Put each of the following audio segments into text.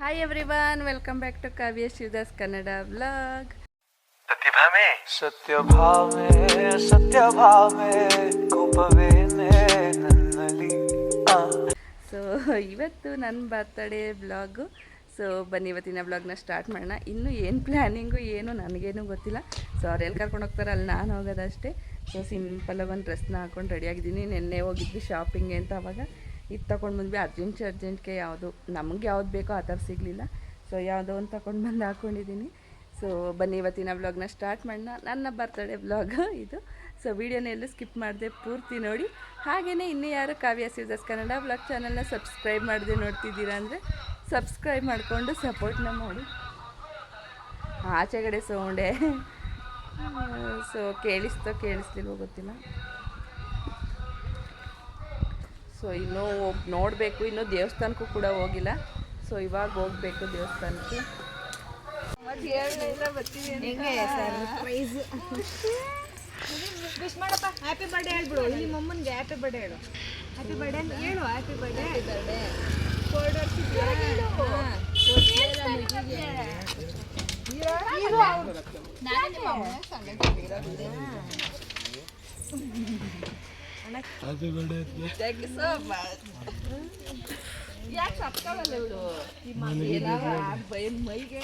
Hi everyone, welcome back to Kavya Shivdas Kannada vlog. So ಇವತ್ತು ನನ್ನ birthday vlog. So ಬನ್ನಿ ಇವತ್ತಿನ ವ್ಲಾಗ್ನ ಸ್ಟಾರ್ಟ್ ಮಾಡೋಣ. ಇನ್ನೂ ಏನು ಪ್ಲ್ಯಾನಿಂಗು ಏನು ನನಗೇನು ಗೊತ್ತಿಲ್ಲ. ಸೊ ಅವ್ರು ಎಲ್ಲಿ ಕರ್ಕೊಂಡು ಹೋಗ್ತಾರೆ ಅಲ್ಲಿ ನಾನು ಹೋಗೋದಷ್ಟೇ. ಸೊ ಸಿಂಪಲಾಗಿ ಒಂದು ಡ್ರೆಸ್ನ ಹಾಕ್ಕೊಂಡು ರೆಡಿಯಾಗಿದ್ದೀನಿ. ನೆನ್ನೆ ಹೋಗಿದ್ವಿ ಶಾಪಿಂಗ್ಗೆ ಅಂತ, ಅವಾಗ ಇದು ತೊಗೊಂಡು ಬಂದ್ವಿ. ಅರ್ಜೆಂಟ್ಗೆ ಯಾವುದು ನಮಗೆ ಯಾವ್ದು ಬೇಕೋ ಆ ಥರ ಸಿಗಲಿಲ್ಲ. ಸೊ ಯಾವುದೋ ಒಂದು ತೊಗೊಂಡು ಬಂದು ಹಾಕ್ಕೊಂಡಿದ್ದೀನಿ. ಸೊ ಬನ್ನಿ ಇವತ್ತಿನ ವ್ಲಾಗ್ನ ಸ್ಟಾರ್ಟ್ ಮಾಡೋಣ. ನನ್ನ ಬರ್ತ್ಡೇ ವ್ಲಾಗ್ ಇದು. ಸೊ ವೀಡಿಯೋನ ಎಲ್ಲೂ ಸ್ಕಿಪ್ ಮಾಡಿದೆ, ಪೂರ್ತಿ ನೋಡಿ. ಹಾಗೆಯೇ ಇನ್ನೂ ಯಾರು ಕಾವ್ಯ ಶಿವದಾಸ್ ಕನ್ನಡ ವ್ಲಾಗ್ ಚಾನಲ್ನ ಸಬ್ಸ್ಕ್ರೈಬ್ ಮಾಡದೆ ನೋಡ್ತಿದ್ದೀರಾ ಅಂದರೆ ಸಬ್ಸ್ಕ್ರೈಬ್ ಮಾಡಿಕೊಂಡು ಸಪೋರ್ಟ್ನ ಮಾಡಿ. ಆಚೆಗಡೆ ಸೌಂಡೆ ಸೊ ಕೇಳಿಸ್ಲಿಲ್ವೋ ಗೊತ್ತಿಲ್ಲ. ಸೊ ಇನ್ನೂ ನೋಡಬೇಕು, ಇನ್ನೂ ದೇವಸ್ಥಾನಕ್ಕೂ ಕೂಡ ಹೋಗಿಲ್ಲ. ಸೊ ಇವಾಗ ಹೋಗಬೇಕು ದೇವಸ್ಥಾನಕ್ಕೆ. ವಿಶ್ ಮಾಡಪ್ಪ, ಹ್ಯಾಪಿ ಬರ್ಡೇ ಹೇಳ್ಬಿಡು. ಇಲ್ಲಿ ಮಮ್ಮನಿಗೆ ಹ್ಯಾಪಿ ಬರ್ಡೇ ಹೇಳು. ಹ್ಯಾಪಿ ಬರ್ಡೇ ಅಂತ ಹೇಳು. Happy birthday. ಯಾಕೆ ಸಪ್ತಾವಲ್ಲ ಇವಳು ಮೈಗೆ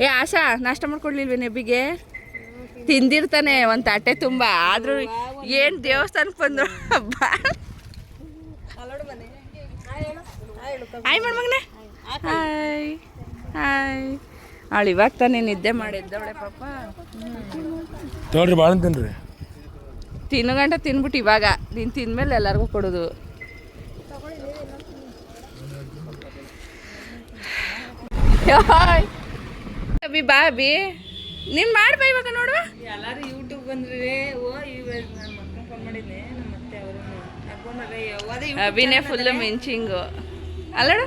ಏ ಆಶಾ, ನಾಷ್ಟ ಮಾಡ್ಕೊಡ್ಲಿಲ್ವೇ ನೆಬ್ಬಿಗೆ? ತಿಂದಿರ್ತಾನೆ ಒಂದು ತಟ್ಟೆ ತುಂಬ. ಆದರೂ ಏನು ದೇವಸ್ಥಾನಕ್ಕೆ ಬಂದು ಹಾಯ್ ಮಾಡ ಮಗನೆ. Hi hi. ಅವಳು ಇವಾಗ ತಾನೇ ನಿದ್ದೆ ಮಾಡಿದ್ದವಳೆ ಪಾಪ. ತೊಗೊಳ್ರಿ, ಭಾಳ ತಿನ್ರಿ. ತಿನ್ನು ಗಂಟೆ ತಿನ್ಬಿಟ್ಟು ಇವಾಗ ನೀನು ತಿಂದ್ಮೇಲೆ ಎಲ್ಲರಿಗೂ ಕೊಡೋದು. ಅಭಿ ಬಾ ಅಭಿ, ನೀನು ಮಾಡ್ಬಾ ಇವಾಗ ನೋಡುವ. ಎಲ್ಲರೂ ಯೂಟ್ಯೂಬ್ ಬಂದ್ರೆ ನನ್ನ ಮಕ್ಕಳು ಫೋನ್ ಮಾಡಿದ್ದೆ. ನಮ್ಮ ಮತ್ತೆ ಅವರು ಅಭಿನೇ ಫುಲ್ಲು ಮೆಂಚಿಂಗು ಅಲ್ಲಡ.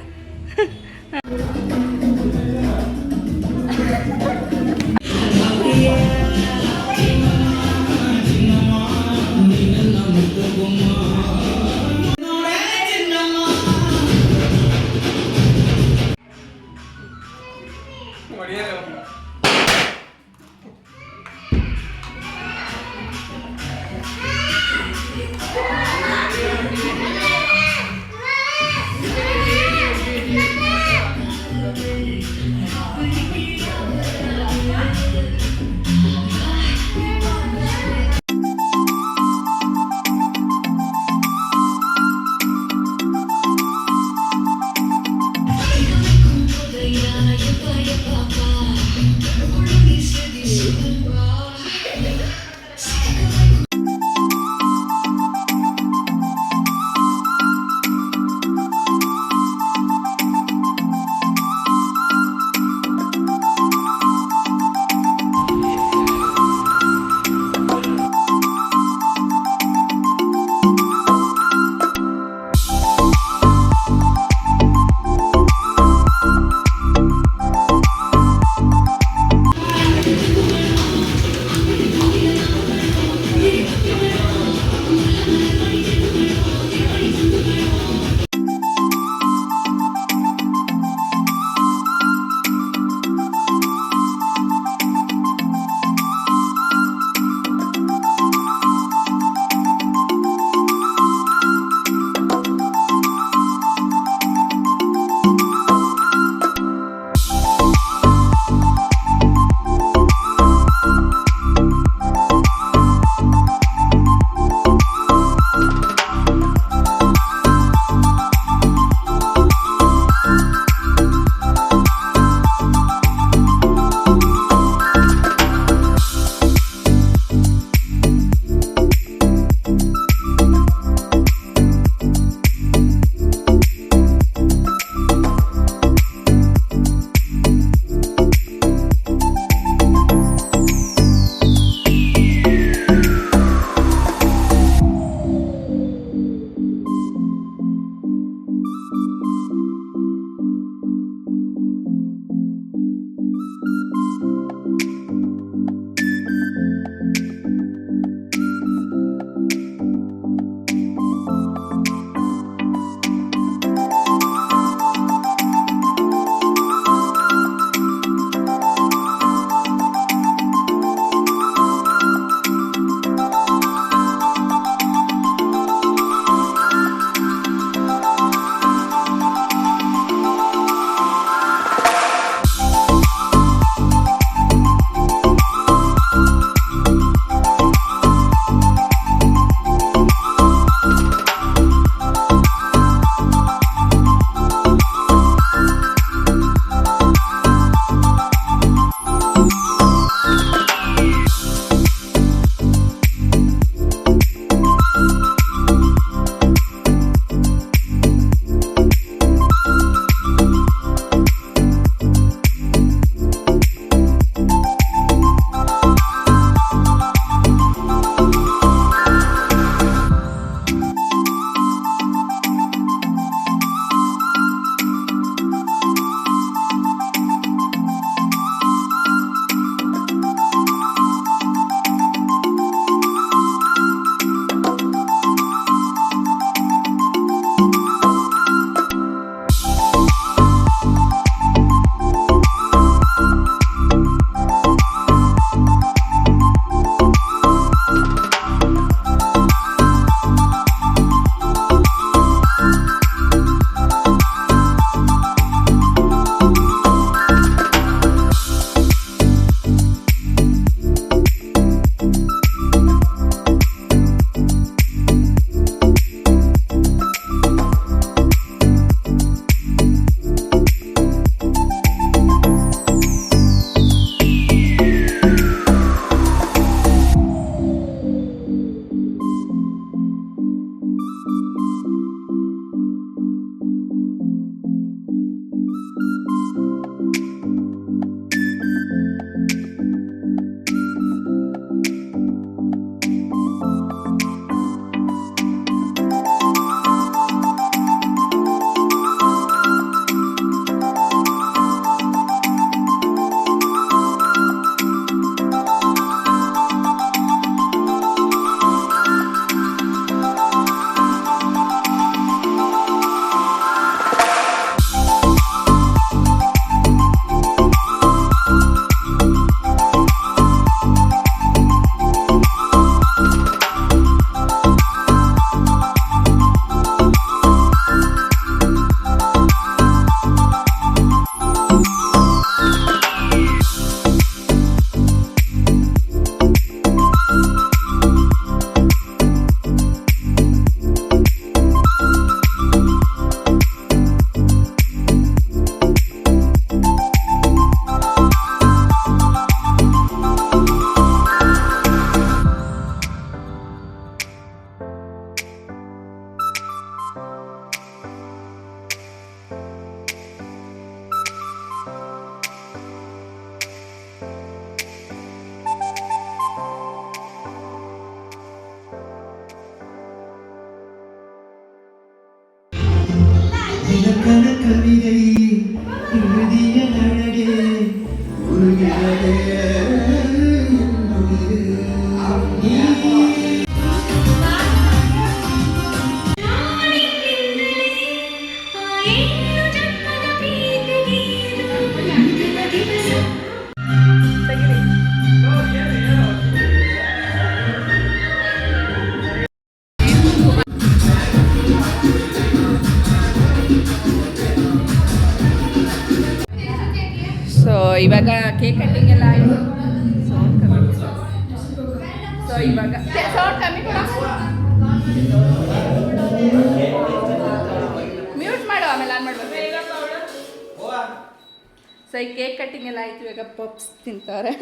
ಕವಿதை ಹೃದಯ ನಡಗೆ ಉರುಗಿರದೆ ಸೊ ಇವಾಗ ಕೇಕ್ ಕಟ್ಟಿಂಗ್ ಎಲ್ಲ ಆಯಿತು. ಸೊ ಇವಾಗ ಸೌಂಡ್ ಕಮ್ಮಿ ಮ್ಯೂಟ್ ಮಾಡು, ಆಮೇಲೆ ಆನ್ ಮಾಡ್ಬೇಕು. ಸೊ ಈ ಕೇಕ್ ಕಟ್ಟಿಂಗ್ ಎಲ್ಲ ಆಯಿತು. ಇವಾಗ ಪಪ್ಸ್ ತಿಂತಾರೆ.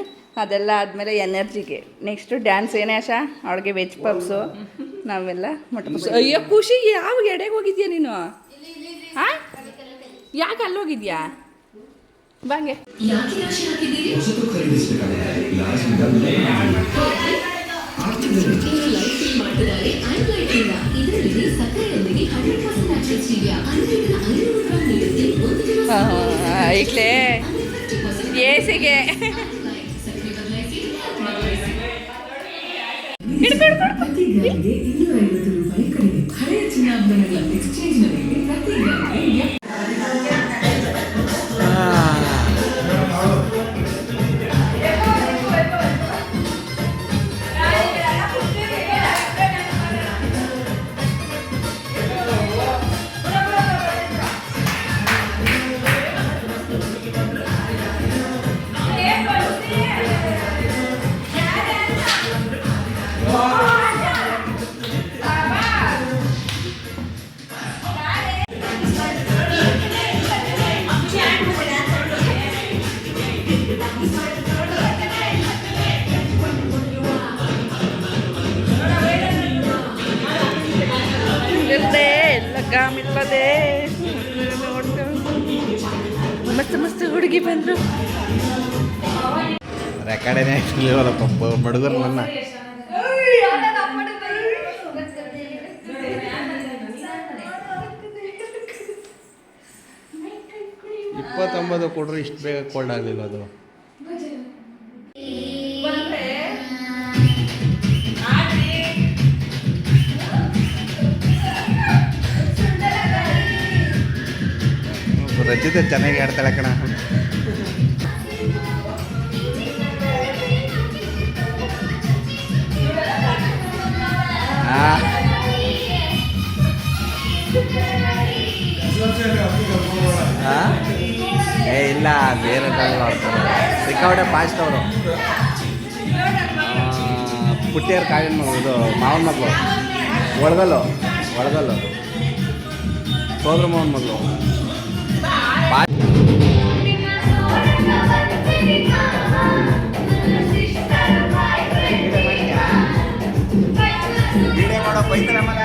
ಅದೆಲ್ಲ ಆದಮೇಲೆ ಎನರ್ಜಿಗೆ ನೆಕ್ಸ್ಟು ಡ್ಯಾನ್ಸ್ ಏನೇ ಆಶಾ ಅವಳಿಗೆ ವೆಜ್ ಪಪ್ಸು, ನಾವೆಲ್ಲ ಮೊಟ್ಟೆ ಪಪ್ಸ್. ಅಯ್ಯೋ ಖುಷಿ, ಯಾವಾಗ ಎಡೆಗೆ ಹೋಗಿದ್ಯಾ ನೀನು? ಹಾಂ, ಯಾಕೆ ಅಲ್ಲಿ ಹೋಗಿದ್ಯಾ? ಬಾಂಗೆ ಹೊಸತು ಖರೀದಿಸಬೇಕಾದರೆ ಲಾಸ್ಟ್ ಮಿಡಲ್ ಮಾಡಿದ್ದಾರೆ. ಇದರಲ್ಲಿ ಸಕ್ಕರೆಯೊಂದಿಗೆ 100% ನ್ಯಾಚುರಲ್ ಸ್ಟೀವಿಯಾ 500 ಗ್ರಾಂ ನೀಡುತ್ತೆ. ಒಂದು ದಿನ ಐಕ್ಲೇ ಏಸಿಗೆ ಪ್ರತಿ ಗ್ರಾಮ್ಗೆ 250 ರೂಪಾಯಿ ಕಡಿಮೆ. ಹಳೆಯ ಚಿನ್ನಾಭರಣಗಳ ಎಕ್ಸ್ಚೇಂಜ್ನ ಮೇಲೆ ಪ್ರತಿ ಗ್ರಾಮ್ಗೆ ಮಿಲ್ಲದೆ ಮಸ್ತ್ ಮಸ್ತ್ ಹುಡುಗಿ ಬಂದರು. ರೆಕಾರ್ಡೇನೇ ಇರಲಿಲ್ಲ ಪಪ್ಪ ಬಡಗರು ನನ್ನ 29 ಕೊಡ್ರೆ ಇಷ್ಟು ಬೇಗ ಕೋಲ್ಡ್ ಆಗಲಿಲ್ಲ ಅದು. ರಚಿತ ಚೆನ್ನಾಗಿ ಆಡ್ತಾಳೆ ಕಣ. ಏ ಇಲ್ಲ, ಬೇರೆ ಆಡ್ತಾರೆ. ಸಿಕ್ಕಾಪಟ್ಟೆ ಫಾಸ್ಟ್ ಅವರು. ಪುಟ್ಟಿಯವ್ರ ಕಾವಿನ ಮಗಳು, ಇದು ಮಾವನ ಮಗಳು, ಒಳಗಲ್ಲು ಸೋದ್ರ ಮಾವನ ಮಗಳು. ವಿಡಿಯೋ ಮಾಡೋ ಬೈತಾರೆ ಮಗ.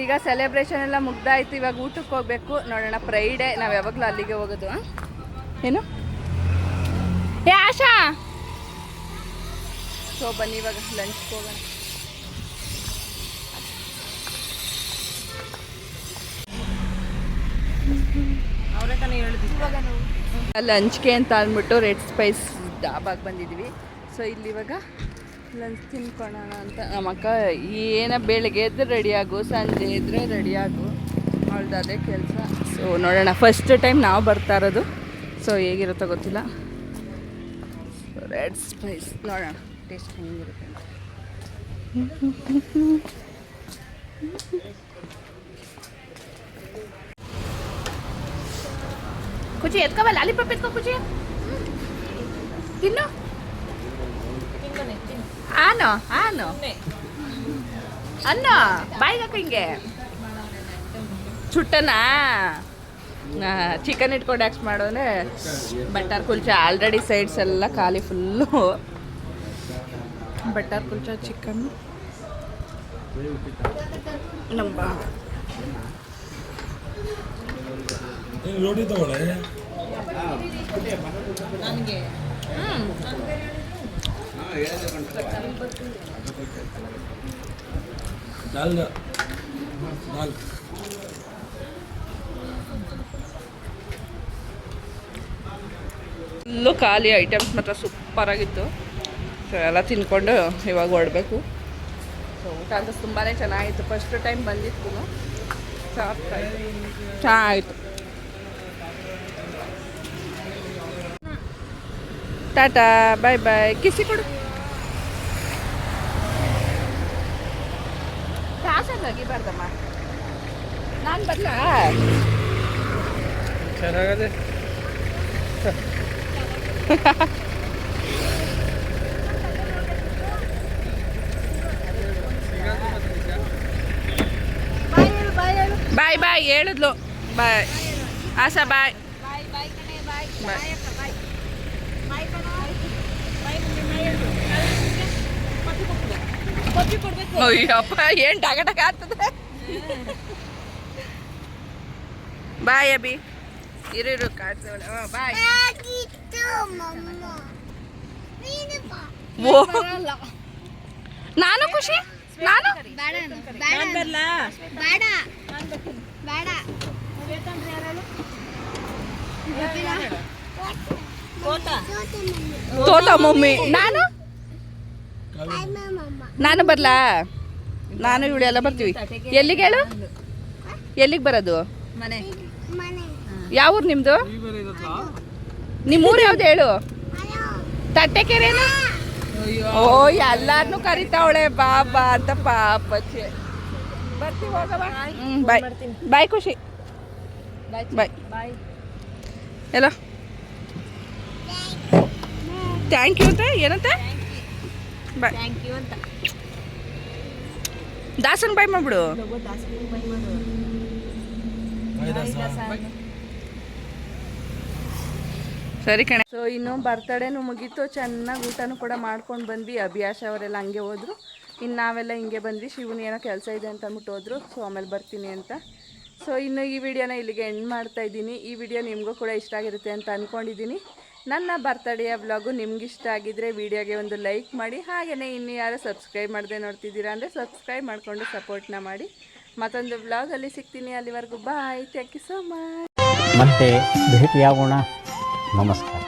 ಈಗ ಸೆಲೆಬ್ರೇಷನ್ ಎಲ್ಲ ಮುಗ್ದಾಯ್ತು, ಇವಾಗ ಊಟಕ್ಕೆ ಹೋಗ್ಬೇಕು. ನೋಡೋಣ, ಫ್ರೈಡೇ ನಾವು ಯಾವಾಗಲೂ ಅಲ್ಲಿಗೆ ಹೋಗೋದು. ಏನು ಏ ಆಶಾ, ಸೊ ಬನ್ನಿ ಇವಾಗ ಲಂಚ್ಗೆ ಹೋಗೋಣ. ಅವರೇ ತಾನೇ ಹೇಳಿದ್ವಿ ಲಂಚ್ಗೆ ಅಂತ ಅಂದ್ಬಿಟ್ಟು ರೆಡ್ ಸ್ಪೈಸ್ ಡಾಬಾಗೆ ಬಂದಿದ್ದೀವಿ. ಸೊ ಇಲ್ಲಿ ಇವಾಗ ಲಂಚ್ ತಿನ್ಕೊಳ್ಳೋಣ ಅಂತ. ನಮ್ಮಕ್ಕ ಏನ ಬೆಳಗ್ಗೆ ಎದ್ದು ರೆಡಿಯಾಗು, ಸಂಜೆ ಇದ್ದರೆ ರೆಡಿಯಾಗು, ಅವಳ್ದು ಅದೇ ಕೆಲಸ. ಸೊ ನೋಡೋಣ, ಫಸ್ಟ್ ಟೈಮ್ ನಾವು ಬರ್ತಾ ಇರೋದು. ಸೊ ಹೇಗಿರುತ್ತೋ ಗೊತ್ತಿಲ್ಲ. ರೆಡ್ ಸ್ಪೈಸ್ ನೋಡೋಣ ಟೇಸ್ಟ್ ಹೆಂಗಿರುತ್ತೆ ಅಂತ. ಕುಚಿ ಎತ್ಕೊಬ, ಲಾಲಿಪಾಪ್ ಎತ್ಕೊ ಕುಚಿ, ತಿನ್ನು. ಆನೋ ಆನೋ ಅನ್ನೋ ಬಾಯಿಗೆ ಹಾಕು ಹಿಂಗೆ. ಚುಟ್ಟನಾ ಚಿಕನ್ ಇಟ್ಕೊಂಡು ಆ್ಯಕ್ಸ್ ಮಾಡೋನೆ. ಬಟರ್ ಕುಲ್ಚಾ ಆಲ್ರೆಡಿ ಸೈಡ್ಸ್ ಎಲ್ಲ ಖಾಲಿ ಫುಲ್ಲು. ಬಟರ್ ಕುಲ್ಚಾ ಚಿಕನ್ ನಮ್ಮ ರೋಟಿ ತಗೊಳ್ಳೆ. ನನಗೆ ದಾಲ್ ಫುಲ್ಲು ಖಾಲಿ. ಐಟಮ್ಸ್ ಮಾತ್ರ ಸೂಪರಾಗಿತ್ತು. ಸೊ ಎಲ್ಲ ತಿನ್ಕೊಂಡು ಇವಾಗ ಹೊರಡಬೇಕು. ಸೊ ಊಟ ಅಂತ ತುಂಬಾ ಚೆನ್ನಾಗಿತ್ತು. ಫಸ್ಟ್ ಟೈಮ್ ಬಂದಿತ್ತು, ಚೆನ್ನಾಗಿತ್ತು. ಟಾಟಾ ಬಾಯ್ ಬಾಯ್. ಕಿಸಿ ಕೊಡು. ಕಾಸಲ್ಲಿ ಹೋಗಿಬಾರ್ದಮ್ಮ, ನಾನು ಬರಲಾ? ಚೆನ್ನಾಗದೆ. ಬಾಯ್ ಬಾಯ್ ಹೇಳಿದ್ಲು. ಬಾಯ್ ಆಶಾ, ಬಾಯ್ ಬಾಯ್. ಅಯ್ಯಪ್ಪ, ಏನು ಟಕ ಟಕ ಆಗ್ತದೆ. ಬಾಯ್ ಅಭಿ, ಇರು ಕಾಡ್ಸೋಣ. ಬಾಯ್. ಓ ನಾನು ಖುಷಿ, ನಾನು ತೋತ ಮಮ್ಮಿ. ನಾನು ಬರ್ಲಾ? ನಾನು ಇವಳು ಎಲ್ಲ ಬರ್ತೀವಿ. ಎಲ್ಲಿಗೆ ಹೇಳು, ಎಲ್ಲಿಗೆ ಬರೋದು? ಮನೆ ಯಾವ ಊರು ನಿಮ್ಮದು? ನಿಮ್ಮೂರು ಯಾವ್ದು ಹೇಳು? ತಟ್ಟೆಕೆರೆನಾ? ಓ ಎಲ್ಲಾರನ್ನೂ ಕರಿತಾವಳೆ ಬಾ ಬಾ ಅಂತ. ಪಾಪಚ್ಚೆ ಬರ್ತೀವಿ, ಹೋಗವ. ಬಾಯ್ ಬಾಯ್ ಖುಷಿ, ಬಾಯ್ ಬಾಯ್. ಎಲ್ಲ ಥ್ಯಾಂಕ್ ಯು ಅಂತ ಏನಂತ? ಬಾಯ್. ಥ್ಯಾಂಕ್ ಯು ಅಂತ ದಾಸನ್ ಬಾಯ್ ಮಾಡ್ಬಿಡು. ಸರಿ ಕಣೆ. ಸೊ ಇನ್ನು ಬರ್ತಡೇನು ಮುಗೀತು, ಚೆನ್ನಾಗಿ ಊಟನೂ ಕೂಡ ಮಾಡ್ಕೊಂಡು ಬಂದ್ವಿ. ಅಭಿಯಾಶ ಅವರೆಲ್ಲ ಹಂಗೆ ಹೋದ್ರು, ಇನ್ನು ನಾವೆಲ್ಲ ಹಿಂಗೆ ಬಂದ್ವಿ. ಶಿವನ್ ಏನೋ ಕೆಲಸ ಇದೆ ಅಂತ ಅಂದ್ಬಿಟ್ಟು ಹೋದ್ರು. ಸೊ ಆಮೇಲೆ ಬರ್ತೀನಿ ಅಂತ. ಸೊ ಇನ್ನು ಈ ವಿಡಿಯೋನ ಇಲ್ಲಿಗೆ ಎಂಡ್ ಮಾಡ್ತಾ ಇದ್ದೀನಿ. ಈ ವಿಡಿಯೋ ನಿಮಗೂ ಕೂಡ ಇಷ್ಟ ಆಗಿರುತ್ತೆ ಅಂತ ಅಂದ್ಕೊಂಡಿದ್ದೀನಿ. ನನ್ನ ಬರ್ತಡೆಯ ವ್ಲಾಗು ನಿಮ್ಗೆ ಇಷ್ಟ ಆಗಿದ್ದರೆ ವಿಡಿಯೋಗೆ ಒಂದು ಲೈಕ್ ಮಾಡಿ. ಹಾಗೆಯೇ ಇನ್ನು ಯಾರು ಸಬ್ಸ್ಕ್ರೈಬ್ ಮಾಡದೆ ನೋಡ್ತಿದ್ದೀರಾ ಅಂದರೆ ಸಬ್ಸ್ಕ್ರೈಬ್ ಮಾಡಿಕೊಂಡು ಸಪೋರ್ಟ್ನ ಮಾಡಿ. ಮತ್ತೊಂದು ವ್ಲಾಗಲ್ಲಿ ಸಿಗ್ತೀನಿ. ಅಲ್ಲಿವರೆಗೂ bye. Thank you so much. ಮತ್ತೆ ಭೇಟಿಯಾಗೋಣ. ನಮಸ್ಕಾರ.